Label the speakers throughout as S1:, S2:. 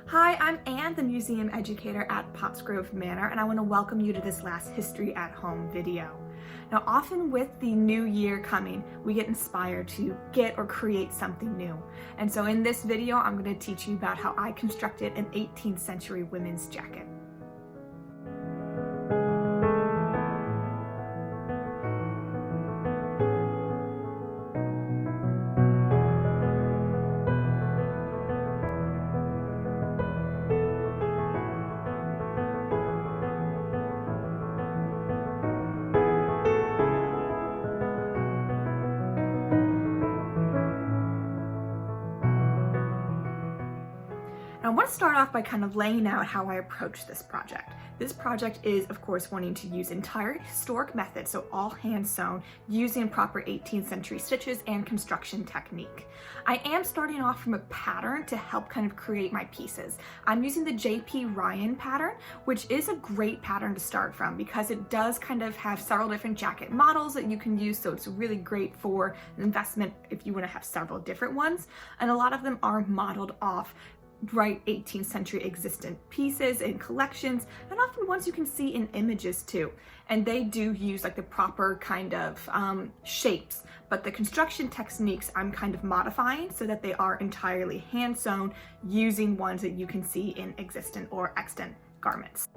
S1: Hi, I'm Anne, the museum educator at Pottsgrove Manor, and I want to welcome you to this last History at Home video. Now, often with the new year coming, we get inspired to get or create something new. And so in this video, I'm going to teach you about how I constructed an 18th century women's jacket. I want to start off by kind of laying out how I approach this project. This project is, of course, wanting to use entire historic methods, so all hand sewn, using proper 18th century stitches and construction technique. I am starting off from a pattern to help kind of create my pieces. I'm using the J.P. Ryan pattern, which is a great pattern to start from because it does kind of have several different jacket models that you can use, so it's really great for an investment if you want to have several different ones. And a lot of them are modeled off right 18th century existent pieces and collections, and often ones you can see in images too. And they do use like the proper kind of shapes, but the construction techniques I'm kind of modifying so that they are entirely hand sewn using ones that you can see in existent or extant garments.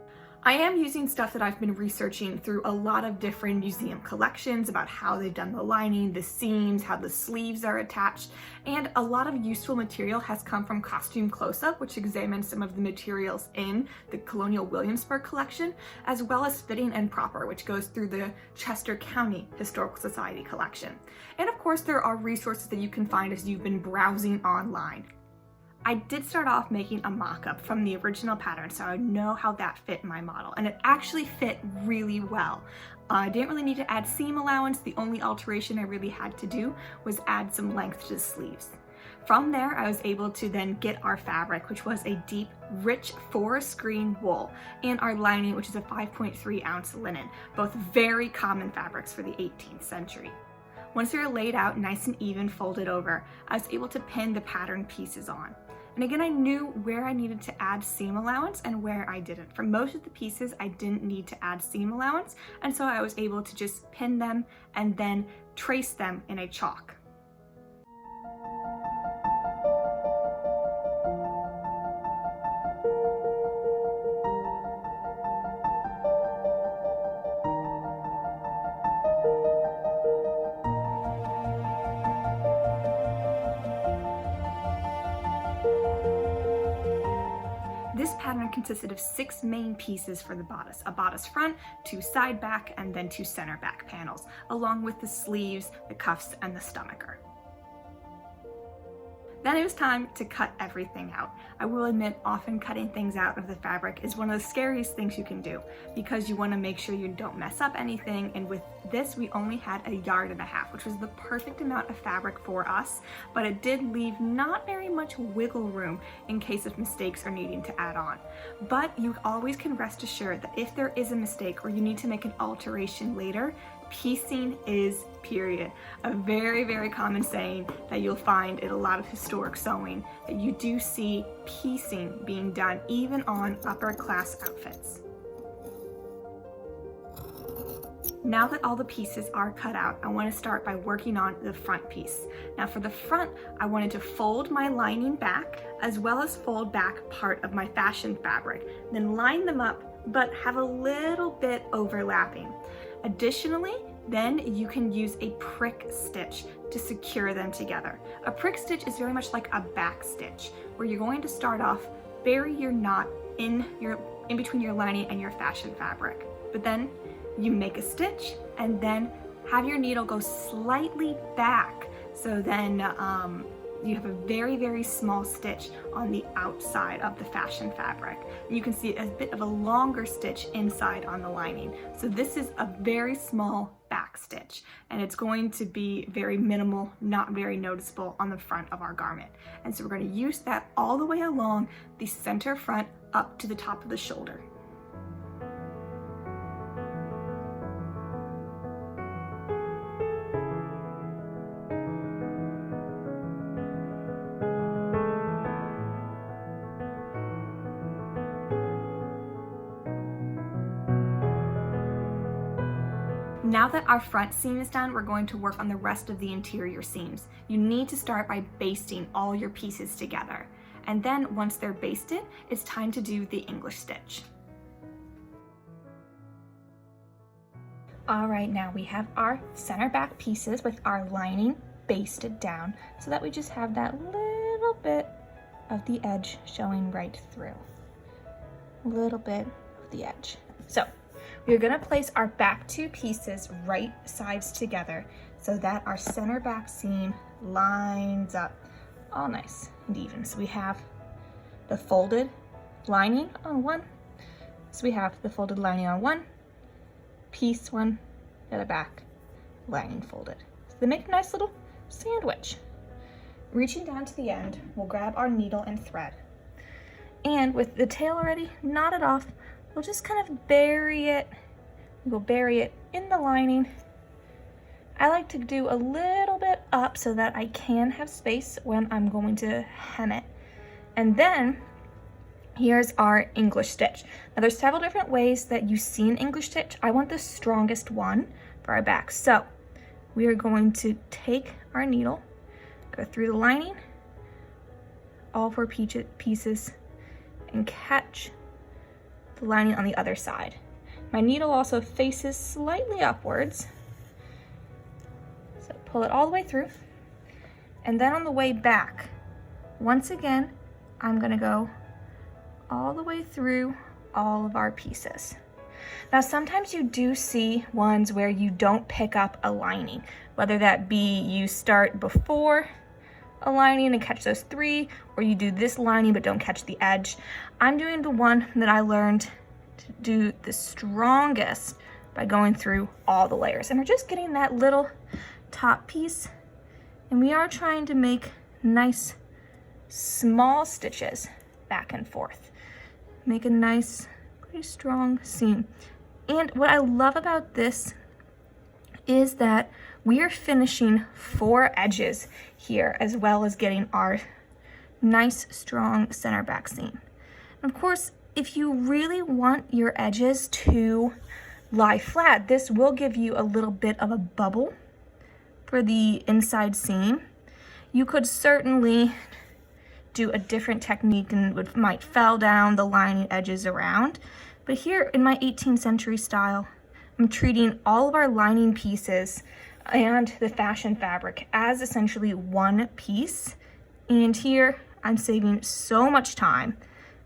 S1: I am using stuff that I've been researching through a lot of different museum collections about how they've done the lining, the seams, how the sleeves are attached, and a lot of useful material has come from Costume Close-Up, which examines some of the materials in the Colonial Williamsburg collection, as well as Fitting and Proper, which goes through the Chester County Historical Society collection. And of course, there are resources that you can find as you've been browsing online. I did start off making a mock-up from the original pattern so I know how that fit my model, and it actually fit really well. I didn't really need to add seam allowance. The only alteration I really had to do was add some length to the sleeves. From there, I was able to then get our fabric, which was a deep, rich forest green wool, and our lining, which is a 5.3 ounce linen, both very common fabrics for the 18th century. Once they were laid out nice and even, folded over, I was able to pin the pattern pieces on. And again, I knew where I needed to add seam allowance and where I didn't. For most of the pieces, I didn't need to add seam allowance, and so I was able to just pin them and then trace them in a chalk. This pattern consisted of 6 main pieces for the bodice: a bodice front, 2 side back, and then 2 center back panels, along with the sleeves, the cuffs, and the stomacher. Then it was time to cut everything out. I will admit, often cutting things out of the fabric is one of the scariest things you can do because you want to make sure you don't mess up anything, and with this we only had 1.5 yards, which was the perfect amount of fabric for us, but it did leave not very much wiggle room in case of mistakes or needing to add on. But you always can rest assured that if there is a mistake or you need to make an alteration later, piecing is period. A very, very common saying that you'll find in a lot of historic sewing, that you do see piecing being done even on upper class outfits. Now that all the pieces are cut out, I want to start by working on the front piece. Now for the front, I wanted to fold my lining back as well as fold back part of my fashion fabric, then line them up but have a little bit overlapping. Additionally, then you can use a prick stitch to secure them together. A prick stitch is very much like a back stitch, where you're going to start off, bury your knot in between your lining and your fashion fabric. But then you make a stitch and then have your needle go slightly back, so then you have a very, very small stitch on the outside of the fashion fabric. You can see a bit of a longer stitch inside on the lining. So this is a very small back stitch, and it's going to be very minimal, not very noticeable on the front of our garment. And so we're going to use that all the way along the center front up to the top of the shoulder. Now that our front seam is done, we're going to work on the rest of the interior seams. You need to start by basting all your pieces together. And then once they're basted, it's time to do the English stitch. All right, now we have our center back pieces with our lining basted down so that we just have that little bit of the edge showing right through. A little bit of the edge. So we're gonna place our back two pieces right sides together so that our center back seam lines up all nice and even. So we have the folded lining on one. So we have the folded lining on one, piece one, the other back, lining folded. So they make a nice little sandwich. Reaching down to the end, we'll grab our needle and thread. And with the tail already knotted off, we'll just kind of bury it. We'll bury it in the lining. I like to do a little bit up so that I can have space when I'm going to hem it. And then here's our English stitch. Now there's several different ways that you see an English stitch. I want the strongest one for our back. So we are going to take our needle, go through the lining, all four pieces, and catch the lining on the other side. My needle also faces slightly upwards. So pull it all the way through. And then on the way back, once again, I'm gonna go all the way through all of our pieces. Now, sometimes you do see ones where you don't pick up a lining, whether that be you start before a lining and catch those three, or you do this lining but don't catch the edge. I'm doing the one that I learned to do the strongest by going through all the layers. And we're just getting that little top piece, and we are trying to make nice small stitches back and forth. Make a nice, pretty strong seam. And what I love about this is that we are finishing 4 edges here, as well as getting our nice, strong center back seam. And of course, if you really want your edges to lie flat, this will give you a little bit of a bubble for the inside seam. You could certainly do a different technique and might fell down the lining edges around. But here in my 18th century style, I'm treating all of our lining pieces and the fashion fabric as essentially one piece. And here I'm saving so much time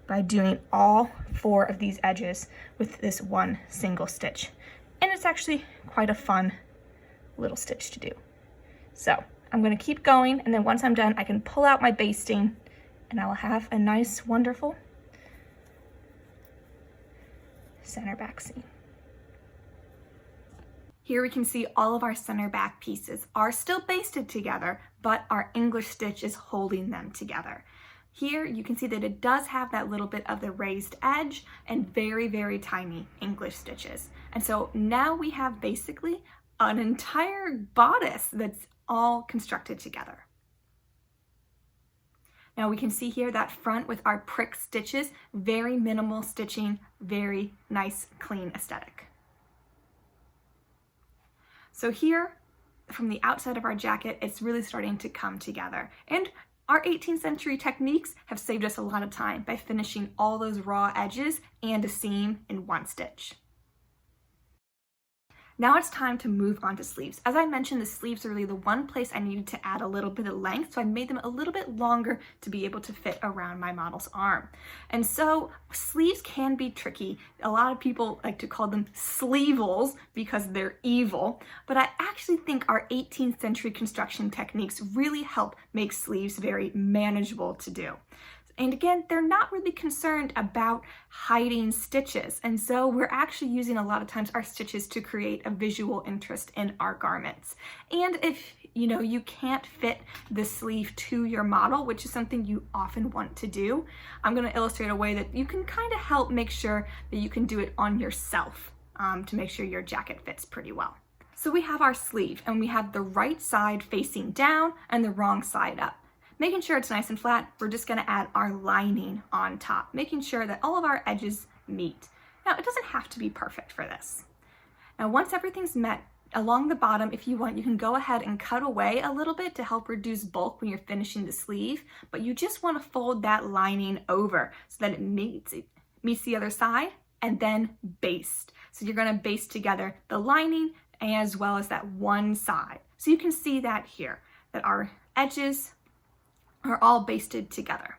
S1: by doing all 4 of these edges with this one single stitch. And it's actually quite a fun little stitch to do. So I'm gonna keep going, and then once I'm done, I can pull out my basting and I will have a nice, wonderful center back seam. Here we can see all of our center back pieces are still basted together, but our English stitch is holding them together. Here you can see that it does have that little bit of the raised edge and very, very tiny English stitches. And so now we have basically an entire bodice that's all constructed together. Now we can see here that front with our prick stitches, very minimal stitching, very nice, clean aesthetic. So here, from the outside of our jacket, it's really starting to come together. And our 18th century techniques have saved us a lot of time by finishing all those raw edges and a seam in one stitch. Now it's time to move on to sleeves. As I mentioned, the sleeves are really the one place I needed to add a little bit of length, so I made them a little bit longer to be able to fit around my model's arm. And so sleeves can be tricky. A lot of people like to call them sleevels because they're evil, but I actually think our 18th century construction techniques really help make sleeves very manageable to do. And again, they're not really concerned about hiding stitches. And so we're actually using a lot of times our stitches to create a visual interest in our garments. And if you can't fit the sleeve to your model, which is something you often want to do, I'm going to illustrate a way that you can kind of help make sure that you can do it on yourself to make sure your jacket fits pretty well. So we have our sleeve, and we have the right side facing down and the wrong side up. Making sure it's nice and flat, we're just gonna add our lining on top, making sure that all of our edges meet. Now, it doesn't have to be perfect for this. Now once everything's met, along the bottom, if you want, you can go ahead and cut away a little bit to help reduce bulk when you're finishing the sleeve, but you just want to fold that lining over so that it meets the other side, and then baste. So you're going to baste together the lining as well as that one side. So you can see that here, that our edges are all basted together.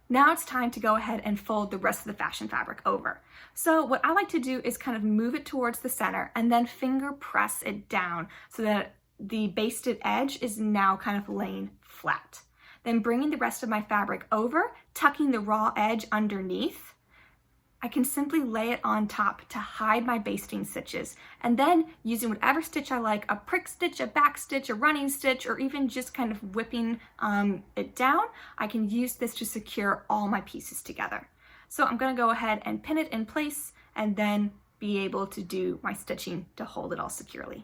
S1: Now it's time to go ahead and fold the rest of the fashion fabric over. So what I like to do is kind of move it towards the center and then finger press it down so that the basted edge is now kind of laying flat. Then bringing the rest of my fabric over, tucking the raw edge underneath, I can simply lay it on top to hide my basting stitches, and then using whatever stitch I like, a prick stitch, a back stitch, a running stitch, or even just kind of whipping it down, I can use this to secure all my pieces together. So I'm going to go ahead and pin it in place and then be able to do my stitching to hold it all securely.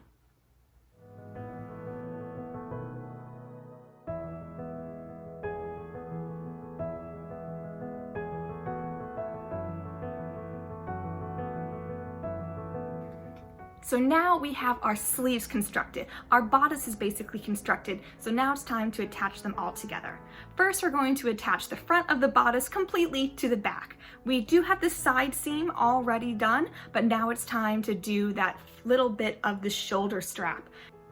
S1: So now we have our sleeves constructed. Our bodice is basically constructed, so now it's time to attach them all together. First, we're going to attach the front of the bodice completely to the back. We do have the side seam already done, but now it's time to do that little bit of the shoulder strap.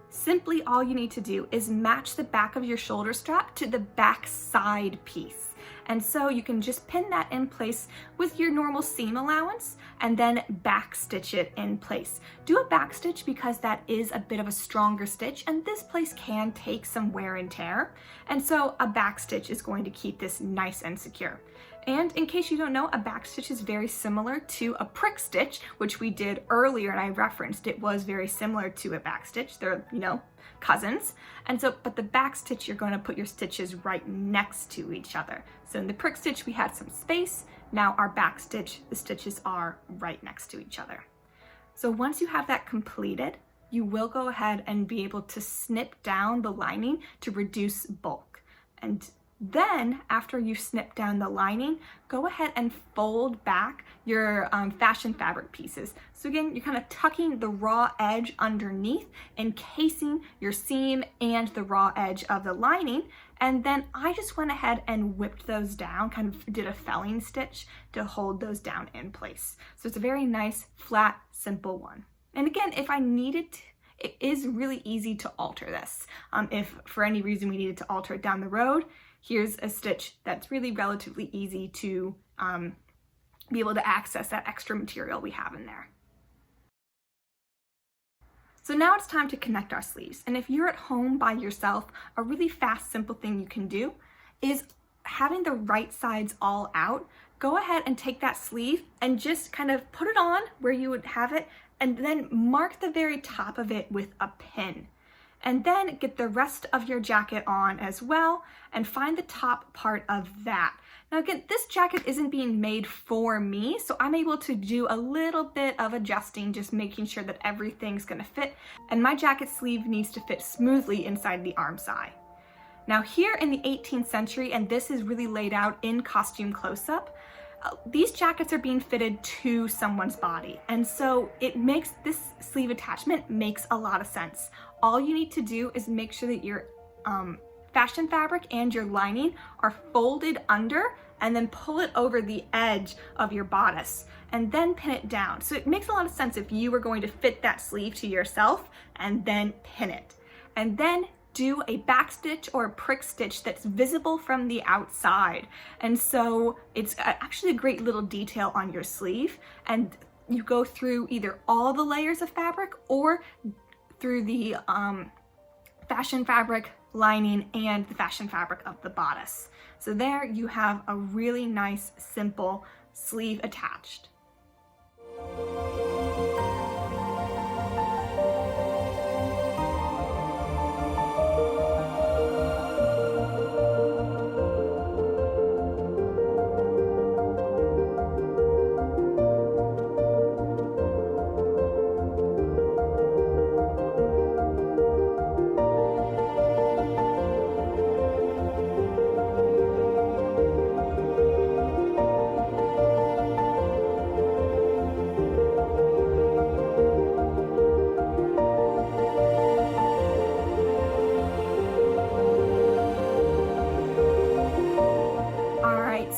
S1: Simply all you need to do is match the back of your shoulder strap to the back side piece. And so you can just pin that in place with your normal seam allowance and then back stitch it in place. Do a back stitch because that is a bit of a stronger stitch and this place can take some wear and tear. And so a back stitch is going to keep this nice and secure. And in case you don't know, a back stitch is very similar to a prick stitch, which we did earlier and I referenced. It was very similar to a back stitch. They're, cousins. And so, but the back stitch, you're going to put your stitches right next to each other. So in the prick stitch, we had some space. Now our back stitch, the stitches are right next to each other. So once you have that completed, you will go ahead and be able to snip down the lining to reduce bulk. And then after you snip down the lining, go ahead and fold back your fashion fabric pieces. So again, you're kind of tucking the raw edge underneath, encasing your seam and the raw edge of the lining. And then I just went ahead and whipped those down, kind of did a felling stitch to hold those down in place. So it's a very nice, flat, simple one. And again, if I needed to, it is really easy to alter this. If for any reason we needed to alter it down the road, here's a stitch that's really relatively easy to be able to access that extra material we have in there. So now it's time to connect our sleeves. And if you're at home by yourself, a really fast, simple thing you can do is having the right sides all out, go ahead and take that sleeve and just kind of put it on where you would have it, and then mark the very top of it with a pin. And then get the rest of your jacket on as well and find the top part of that. Now again, this jacket isn't being made for me, so I'm able to do a little bit of adjusting, just making sure that everything's gonna fit, and my jacket sleeve needs to fit smoothly inside the arm side. Now here in the 18th century, and this is really laid out in costume close-up, these jackets are being fitted to someone's body, and so it makes this sleeve attachment makes a lot of sense. All you need to do is make sure that your fashion fabric and your lining are folded under, and then pull it over the edge of your bodice and then pin it down. So it makes a lot of sense if you were going to fit that sleeve to yourself and then pin it. And then do a back stitch or a prick stitch that's visible from the outside. And so it's actually a great little detail on your sleeve, and you go through either all the layers of fabric or through the fashion fabric lining and the fashion fabric of the bodice. So there you have a really nice, simple sleeve attached.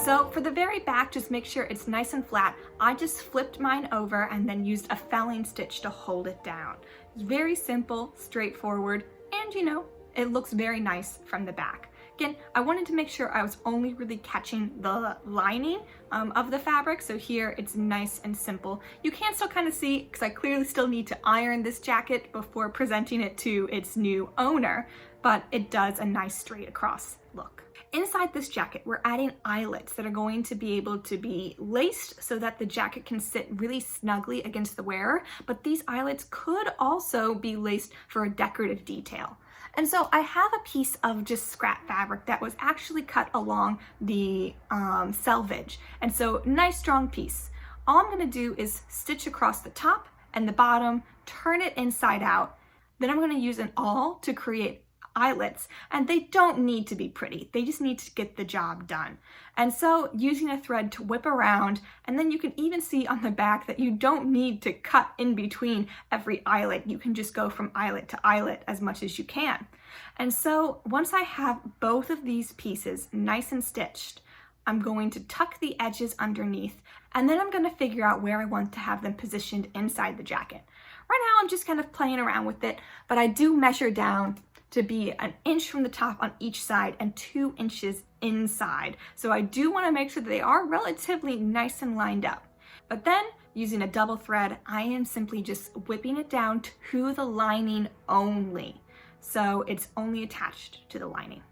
S1: So for the very back, just make sure it's nice and flat. I just flipped mine over and then used a felling stitch to hold it down. Very simple, straightforward, and you know, it looks very nice from the back. Again, I wanted to make sure I was only really catching the lining of the fabric, so here it's nice and simple. You can still kind of see, because I clearly still need to iron this jacket before presenting it to its new owner, but it does a nice straight across look. Inside this jacket, we're adding eyelets that are going to be able to be laced so that the jacket can sit really snugly against the wearer, but these eyelets could also be laced for a decorative detail. And so I have a piece of just scrap fabric that was actually cut along the selvage. And so nice strong piece. All I'm gonna do is stitch across the top and the bottom, turn it inside out. Then I'm gonna use an awl to create eyelets, and they don't need to be pretty. They just need to get the job done. And so using a thread to whip around, and then you can even see on the back that you don't need to cut in between every eyelet. You can just go from eyelet to eyelet as much as you can. And so once I have both of these pieces nice and stitched, I'm going to tuck the edges underneath, and then I'm going to figure out where I want to have them positioned inside the jacket. Right now I'm just kind of playing around with it, but I do measure down to be 1 inch from the top on each side and 2 inches inside. So I do want to make sure that they are relatively nice and lined up. But then using a double thread, I am simply just whipping it down to the lining only. So it's only attached to the lining.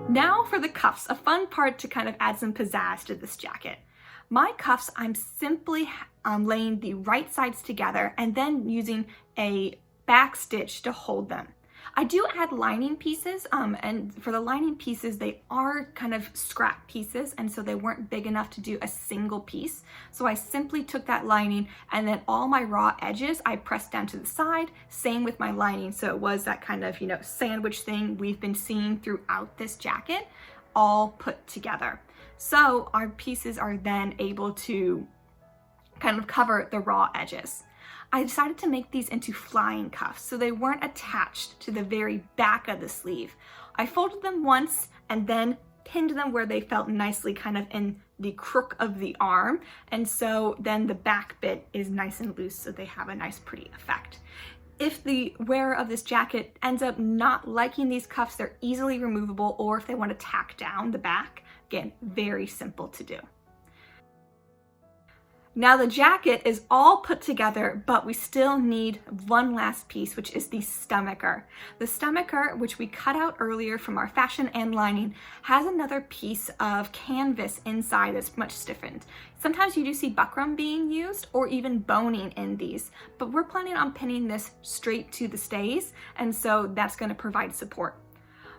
S1: Now for the cuffs, a fun part to kind of add some pizzazz to this jacket. My cuffs, I'm simply laying the right sides together and then using a back stitch to hold them. I do add lining pieces, and for the lining pieces, they are kind of scrap pieces, and so they weren't big enough to do a single piece. So I simply took that lining, and then all my raw edges, I pressed down to the side, same with my lining. So it was that kind of, you know, sandwich thing we've been seeing throughout this jacket, all put together. So our pieces are then able to kind of cover the raw edges. I decided to make these into flying cuffs, so they weren't attached to the very back of the sleeve. I folded them once and then pinned them where they felt nicely kind of in the crook of the arm, and so then the back bit is nice and loose, so they have a nice pretty effect. If the wearer of this jacket ends up not liking these cuffs, they're easily removable, or if they want to tack down the back, again, very simple to do. Now the jacket is all put together, but we still need one last piece, which is the stomacher. The stomacher, which we cut out earlier from our fashion and lining, has another piece of canvas inside that's much stiffened. Sometimes you do see buckram being used or even boning in these, but we're planning on pinning this straight to the stays, and so that's going to provide support.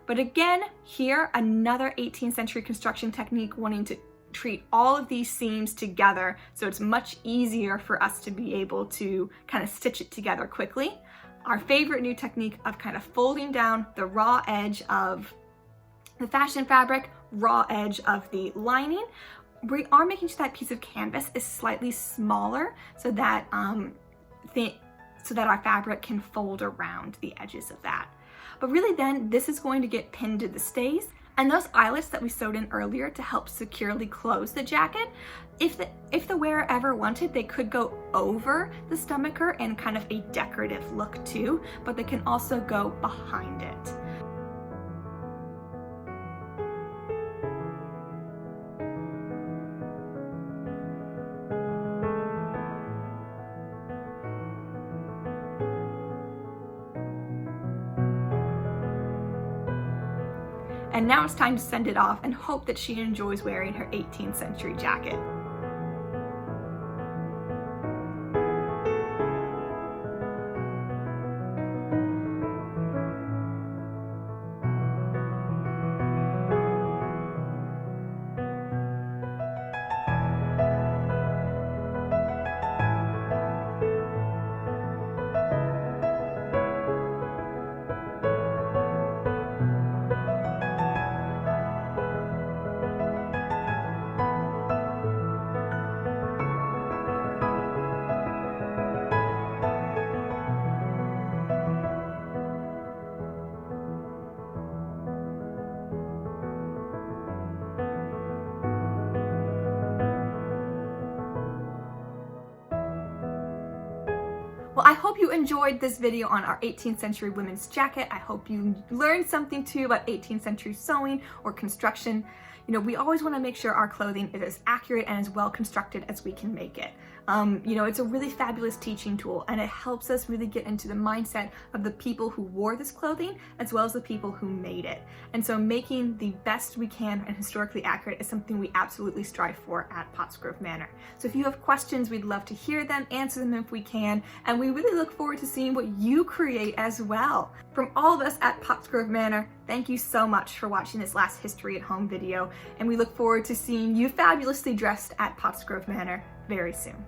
S1: But again, here, another 18th century construction technique wanting to treat all of these seams together so it's much easier for us to be able to kind of stitch it together quickly. Our favorite new technique of kind of folding down the raw edge of the fashion fabric, raw edge of the lining. We are making sure that piece of canvas is slightly smaller so that our fabric can fold around the edges of that. But really then this is going to get pinned to the stays. And those eyelets that we sewed in earlier to help securely close the jacket, if the wearer ever wanted, they could go over the stomacher in kind of a decorative look too, but they can also go behind it. And now it's time to send it off and hope that she enjoys wearing her 18th century jacket. Well, I hope you enjoyed this video on our 18th century women's jacket. I hope you learned something too about 18th century sewing or construction. You know, we always want to make sure our clothing is as accurate and as well constructed as we can make it. You know, it's a really fabulous teaching tool, and it helps us really get into the mindset of the people who wore this clothing as well as the people who made it. And so making the best we can and historically accurate is something we absolutely strive for at Pottsgrove Manor. So if you have questions, we'd love to hear them, answer them if we can, and we really look forward to seeing what you create as well. From all of us at Pottsgrove Manor, thank you so much for watching this last History at Home video, and we look forward to seeing you fabulously dressed at Pottsgrove Manor very soon.